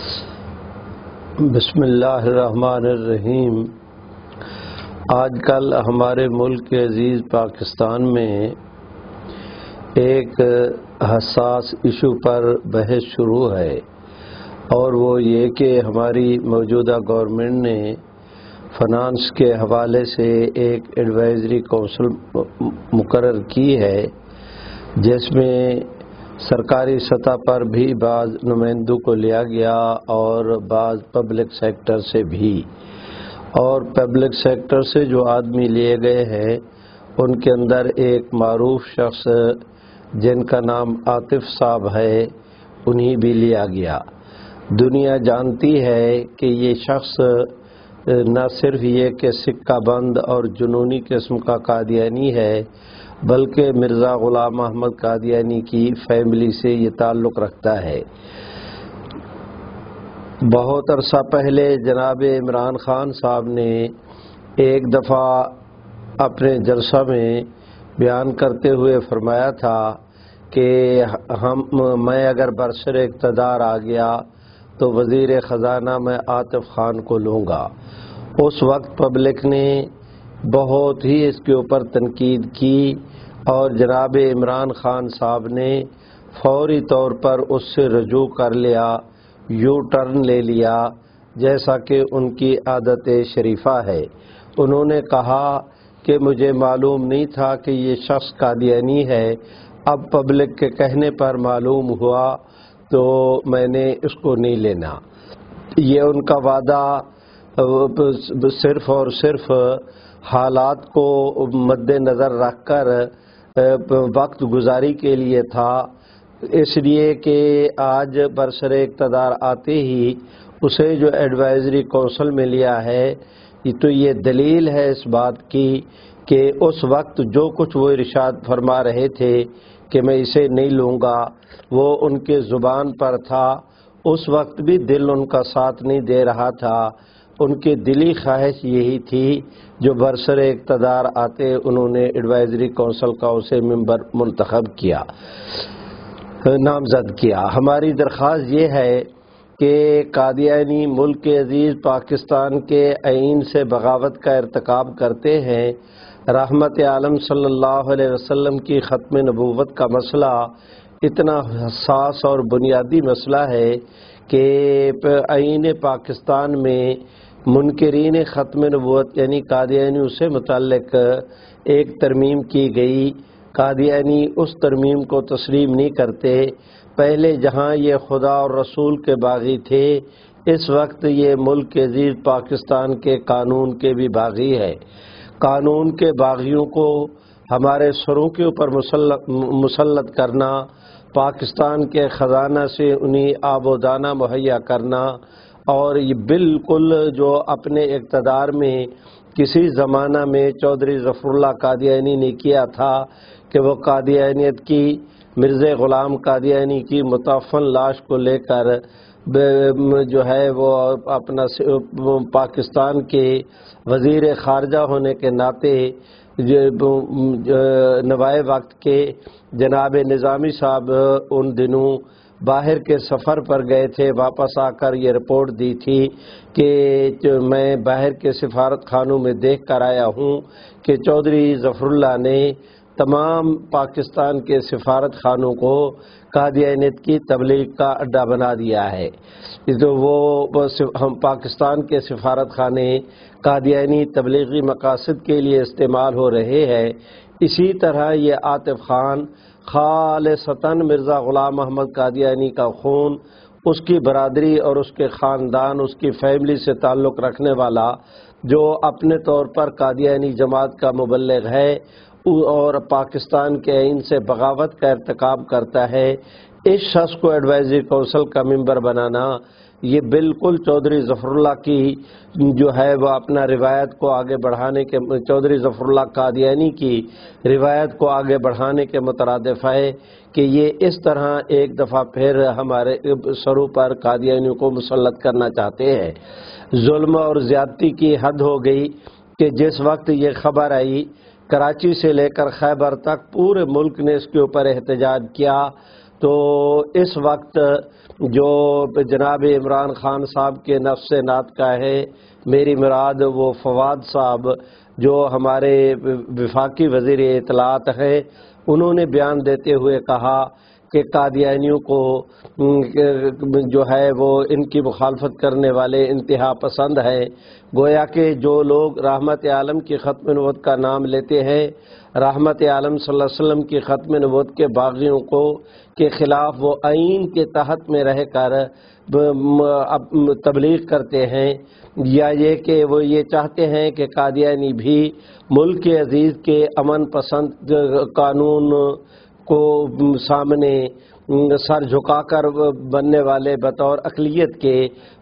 بسم اللہ الرحمن الرحیم۔ آج کل ہمارے ملک کے عزیز پاکستان میں ایک حساس ایشو پر بحث شروع ہے، اور وہ یہ کہ ہماری موجودہ گورنمنٹ نے فنانس کے حوالے سے ایک ایڈوائزری کونسل مقرر کی ہے، جس میں سرکاری سطح پر بھی بعض نمائندوں کو لیا گیا اور بعض پبلک سیکٹر سے بھی، اور پبلک سیکٹر سے جو آدمی لیے گئے ہیں ان کے اندر ایک معروف شخص جن کا نام عاطف صاحب ہے انہیں بھی لیا گیا۔ دنیا جانتی ہے کہ یہ شخص نہ صرف یہ کہ سکہ بند اور جنونی قسم کا قادیانی ہے، بلکہ مرزا غلام احمد قادیانی کی فیملی سے یہ تعلق رکھتا ہے۔ بہت عرصہ پہلے جناب عمران خان صاحب نے ایک دفعہ اپنے جلسہ میں بیان کرتے ہوئے فرمایا تھا کہ میں اگر برسر اقتدار آ گیا تو وزیر خزانہ میں عاطف خان کو لوں گا۔ اس وقت پبلک نے بہت ہی اس کے اوپر تنقید کی، اور جناب عمران خان صاحب نے فوری طور پر اس سے رجوع کر لیا، یو ٹرن لے لیا، جیسا کہ ان کی عادت شریفہ ہے۔ انہوں نے کہا کہ مجھے معلوم نہیں تھا کہ یہ شخص قادیانی ہے، اب پبلک کے کہنے پر معلوم ہوا تو میں نے اس کو نہیں لینا۔ یہ ان کا وعدہ صرف اور صرف حالات کو مد نظر رکھ کر وقت گزاری کے لیے تھا، اس لیے کہ آج برسر اقتدار آتے ہی اسے جو ایڈوائزری کونسل میں لیا ہے تو یہ دلیل ہے اس بات کی کہ اس وقت جو کچھ وہ ارشاد فرما رہے تھے کہ میں اسے نہیں لوں گا، وہ ان کے زبان پر تھا۔ اس وقت بھی دل ان کا ساتھ نہیں دے رہا تھا، ان کی دلی خواہش یہی تھی جو برسر اقتدار آتے انہوں نے ایڈوائزری کونسل کا اسے ممبر منتخب کیا، نامزد کیا۔ ہماری درخواست یہ ہے کہ قادیانی ملک کے عزیز پاکستان کے آئین سے بغاوت کا ارتکاب کرتے ہیں۔ رحمت عالم صلی اللہ علیہ وسلم کی ختم نبوت کا مسئلہ اتنا حساس اور بنیادی مسئلہ ہے کہ آئین پاکستان میں منکرین ختم نبوت یعنی قادیانیوں سے متعلق ایک ترمیم کی گئی۔ قادیانی اس ترمیم کو تسلیم نہیں کرتے۔ پہلے جہاں یہ خدا اور رسول کے باغی تھے، اس وقت یہ ملک کے عزیز پاکستان کے قانون کے بھی باغی ہے۔ قانون کے باغیوں کو ہمارے سروں کے اوپر مسلط کرنا، پاکستان کے خزانہ سے انہیں آب و دانہ مہیا کرنا، اور یہ بالکل جو اپنے اقتدار میں کسی زمانہ میں چودھری ظفر اللہ قادیانی نے کیا تھا کہ وہ قادیانیت کی مرزا غلام قادیانی کی متعفن لاش کو لے کر جو ہے وہ اپنا پاکستان کے وزیر خارجہ ہونے کے ناطے نوائے وقت کے جناب نظامی صاحب ان دنوں باہر کے سفر پر گئے تھے، واپس آ کر یہ رپورٹ دی تھی کہ میں باہر کے سفارت خانوں میں دیکھ کر آیا ہوں کہ چودھری ظفر اللہ نے تمام پاکستان کے سفارت خانوں کو قادیانیت کی تبلیغ کا اڈا بنا دیا ہے۔ تو وہ ہم پاکستان کے سفارت خانے قادیانی تبلیغی مقاصد کے لیے استعمال ہو رہے ہیں۔ اسی طرح یہ عاطف خان خالصتاً مرزا غلام احمد قادیانی کا خون، اس کی برادری اور اس کے خاندان، اس کی فیملی سے تعلق رکھنے والا جو اپنے طور پر قادیانی جماعت کا مبلغ ہے اور پاکستان کے آئین سے بغاوت کا ارتکاب کرتا ہے، اس شخص کو ایڈوائزری کونسل کا ممبر بنانا یہ بالکل چودھری ظفر اللہ کی جو ہے وہ اپنا روایت کو آگے بڑھانے کے چودھری ظفر اللہ قادیانی کی روایت کو آگے بڑھانے کے مترادف ہے کہ یہ اس طرح ایک دفعہ پھر ہمارے سروں پر قادیانیوں کو مسلط کرنا چاہتے ہیں۔ ظلم اور زیادتی کی حد ہو گئی کہ جس وقت یہ خبر آئی کراچی سے لے کر خیبر تک پورے ملک نے اس کے اوپر احتجاج کیا، تو اس وقت جو جناب عمران خان صاحب کے نفس نات کا ہے، میری مراد وہ فواد صاحب جو ہمارے وفاقی وزیر اطلاعات ہیں، انہوں نے بیان دیتے ہوئے کہا کہ قادیانیوں کو جو ہے وہ ان کی مخالفت کرنے والے انتہا پسند ہیں، گویا کہ جو لوگ رحمت عالم کی ختم نبوت کا نام لیتے ہیں، رحمت عالم صلی اللہ علیہ وسلم کی ختم نبوت کے باغیوں کو کے خلاف وہ آئین کے تحت میں رہ کر تبلیغ کرتے ہیں، یا یہ کہ وہ یہ چاہتے ہیں کہ قادیانی بھی ملک عزیز کے امن پسند قانون کو سامنے سر جھکا کر بننے والے بطور اقلیت کے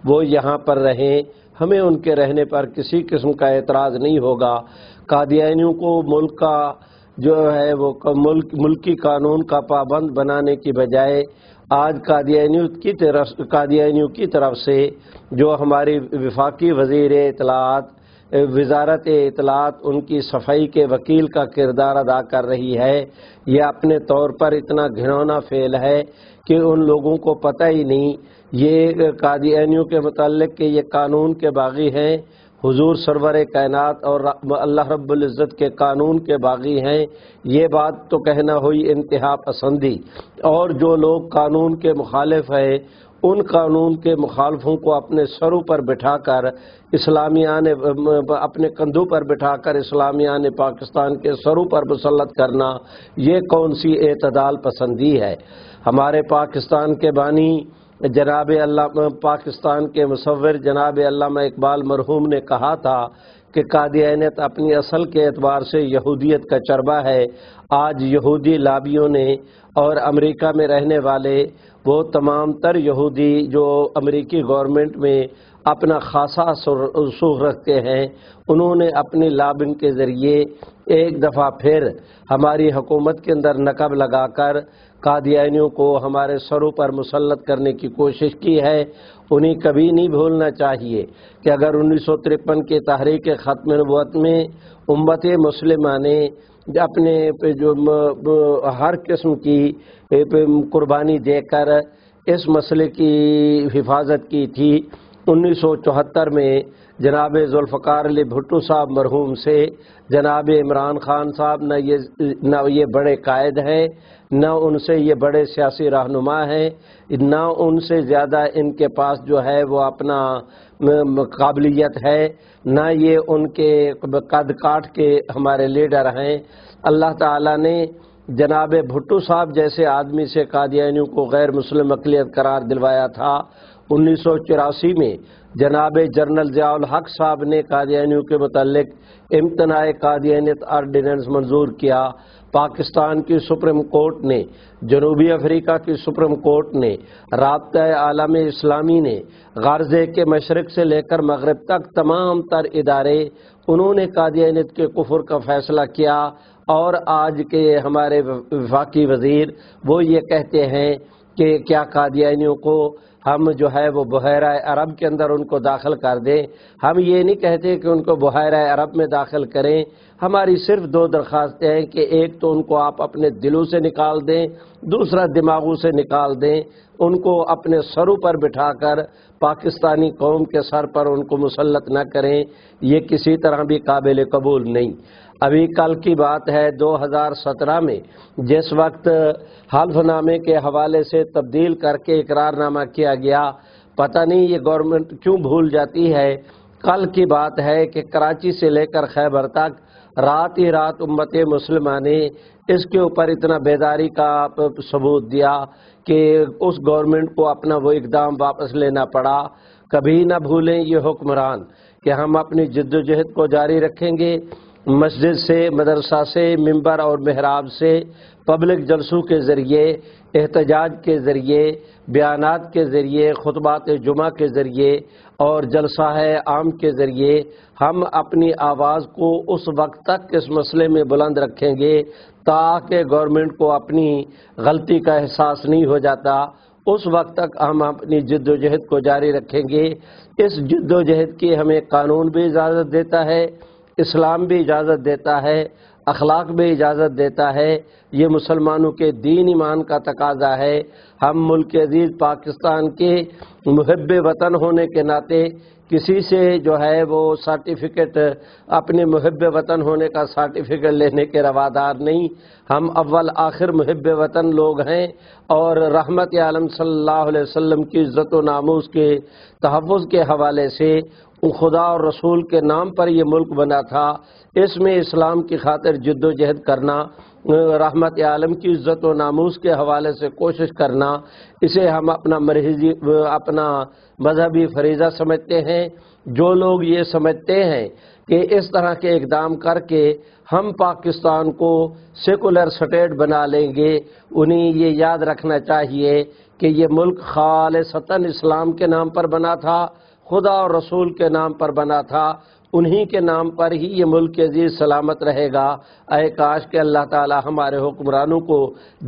وہ یہاں پر رہیں، ہمیں ان کے رہنے پر کسی قسم کا اعتراض نہیں ہوگا۔ قادیانیوں کو ملک کا جو ہے وہ ملکی قانون کا پابند بنانے کی بجائے آج قادیانیوں کی طرف سے جو ہماری وفاقی وزیر اطلاعات وزارت اطلاعات ان کی صفائی کے وکیل کا کردار ادا کر رہی ہے، یہ اپنے طور پر اتنا گھنونا فعل ہے کہ ان لوگوں کو پتہ ہی نہیں یہ قادیانیوں کے متعلق کہ یہ قانون کے باغی ہیں، حضور سرور کائنات اور اللہ رب العزت کے قانون کے باغی ہیں، یہ بات تو کہنا ہوئی انتہا پسندی۔ اور جو لوگ قانون کے مخالف ہیں ان قانون کے مخالفوں کو اپنے سروں پر بٹھا کر اپنے کندھوں پر بٹھا کر اسلامیان پاکستان کے سروں پر مسلط کرنا، یہ کون سی اعتدال پسندی ہے؟ ہمارے پاکستان کے بانی جناب پاکستان کے مصور جناب علامہ اقبال مرحوم نے کہا تھا کہ قادیانیت اپنی اصل کے اعتبار سے یہودیت کا چربہ ہے۔ آج یہودی لابیوں نے اور امریکہ میں رہنے والے وہ تمام تر یہودی جو امریکی گورنمنٹ میں اپنا خاصا رسوخ رکھتے ہیں، انہوں نے اپنی لابنگ کے ذریعے ایک دفعہ پھر ہماری حکومت کے اندر نقب لگا کر قادیانیوں کو ہمارے سروں پر مسلط کرنے کی کوشش کی ہے۔ انہیں کبھی نہیں بھولنا چاہیے کہ اگر 1953 کی تحریک ختم نبوت میں امت مسلمہ نے اپنے جو ہر قسم کی قربانی دے کر اس مسئلے کی حفاظت کی تھی، 1974 میں جناب ذوالفقار علی بھٹو صاحب مرحوم سے جناب عمران خان صاحب نہ یہ بڑے قائد ہیں، نہ ان سے یہ بڑے سیاسی رہنما ہیں، نہ ان سے زیادہ ان کے پاس جو ہے وہ اپنا قابلیت ہے، نہ یہ ان کے قد کاٹ کے ہمارے لیڈر ہیں۔ اللہ تعالیٰ نے جناب بھٹو صاحب جیسے آدمی سے قادیانیوں کو غیر مسلم اقلیت قرار دلوایا تھا۔ 1984 میں جناب جنرل ضیاء الحق صاحب نے قادیانیوں کے متعلق امتناع قادیانیت آرڈیننس منظور کیا۔ پاکستان کی سپریم کورٹ نے، جنوبی افریقہ کی سپریم کورٹ نے، رابطہ عالم اسلامی نے، غرضے کے مشرق سے لے کر مغرب تک تمام تر ادارے انہوں نے قادیانیت کے کفر کا فیصلہ کیا، اور آج کے ہمارے وفاقی وزیر وہ یہ کہتے ہیں کہ کیا قادیانیوں کو ہم جو ہے وہ بحیرہ عرب کے اندر ان کو داخل کر دیں۔ ہم یہ نہیں کہتے کہ ان کو بحیرہ عرب میں داخل کریں، ہماری صرف دو درخواستیں ہیں کہ ایک تو ان کو آپ اپنے دلوں سے نکال دیں، دوسرا دماغوں سے نکال دیں، ان کو اپنے سروں پر بٹھا کر پاکستانی قوم کے سر پر ان کو مسلط نہ کریں، یہ کسی طرح بھی قابل قبول نہیں۔ ابھی کل کی بات ہے 2017 میں جس وقت حلف نامے کے حوالے سے تبدیل کر کے اقرار نامہ کیا گیا، پتہ نہیں یہ گورنمنٹ کیوں بھول جاتی ہے۔ کل کی بات ہے کہ کراچی سے لے کر خیبر تک رات ہی رات امت مسلمہ نے اس کے اوپر اتنا بیداری کا ثبوت دیا کہ اس گورنمنٹ کو اپنا وہ اقدام واپس لینا پڑا۔ کبھی نہ بھولیں یہ حکمران کہ ہم اپنی جد و جہد کو جاری رکھیں گے، مسجد سے، مدرسہ سے، ممبر اور محراب سے، پبلک جلسوں کے ذریعے، احتجاج کے ذریعے، بیانات کے ذریعے، خطبات جمعہ کے ذریعے اور جلسہ عام کے ذریعے ہم اپنی آواز کو اس وقت تک اس مسئلے میں بلند رکھیں گے تاکہ گورنمنٹ کو اپنی غلطی کا احساس نہیں ہو جاتا۔ اس وقت تک ہم اپنی جد و جہد کو جاری رکھیں گے۔ اس جد و جہد کی ہمیں قانون بھی اجازت دیتا ہے، اسلام بھی اجازت دیتا ہے، اخلاق بھی اجازت دیتا ہے، یہ مسلمانوں کے دین ایمان کا تقاضا ہے۔ ہم ملک عزیز پاکستان کے محب وطن ہونے کے ناطے کسی سے جو ہے وہ سرٹیفکیٹ، اپنے محب وطن ہونے کا سرٹیفکیٹ لینے کے روادار نہیں۔ ہم اول آخر محب وطن لوگ ہیں، اور رحمت عالم صلی اللہ علیہ وسلم کی عزت و ناموس کے تحفظ کے حوالے سے خدا اور رسول کے نام پر یہ ملک بنا تھا، اس میں اسلام کی خاطر جد و جہد کرنا، رحمت عالم کی عزت و ناموس کے حوالے سے کوشش کرنا، اسے ہم اپنا مذہبی فریضہ سمجھتے ہیں۔ جو لوگ یہ سمجھتے ہیں کہ اس طرح کے اقدام کر کے ہم پاکستان کو سیکولر سٹیٹ بنا لیں گے، انہیں یہ یاد رکھنا چاہیے کہ یہ ملک خالصتاً اسلام کے نام پر بنا تھا، خدا اور رسول کے نام پر بنا تھا، انہی کے نام پر ہی یہ ملک عزیز سلامت رہے گا۔ اے کاش کہ اللہ تعالی ہمارے حکمرانوں کو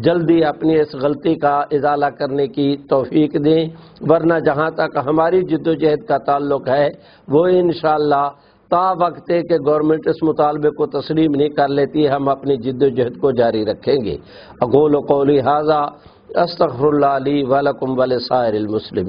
جلدی اپنی اس غلطی کا ازالہ کرنے کی توفیق دیں، ورنہ جہاں تک ہماری جد و جہد کا تعلق ہے وہ انشاءاللہ تا وقت کہ گورنمنٹ اس مطالبے کو تسلیم نہیں کر لیتی، ہم اپنی جد و جہد کو جاری رکھیں گے۔ اقول قولی ھذا استغفر اللہ لی ولکم ولسائر المسلمین۔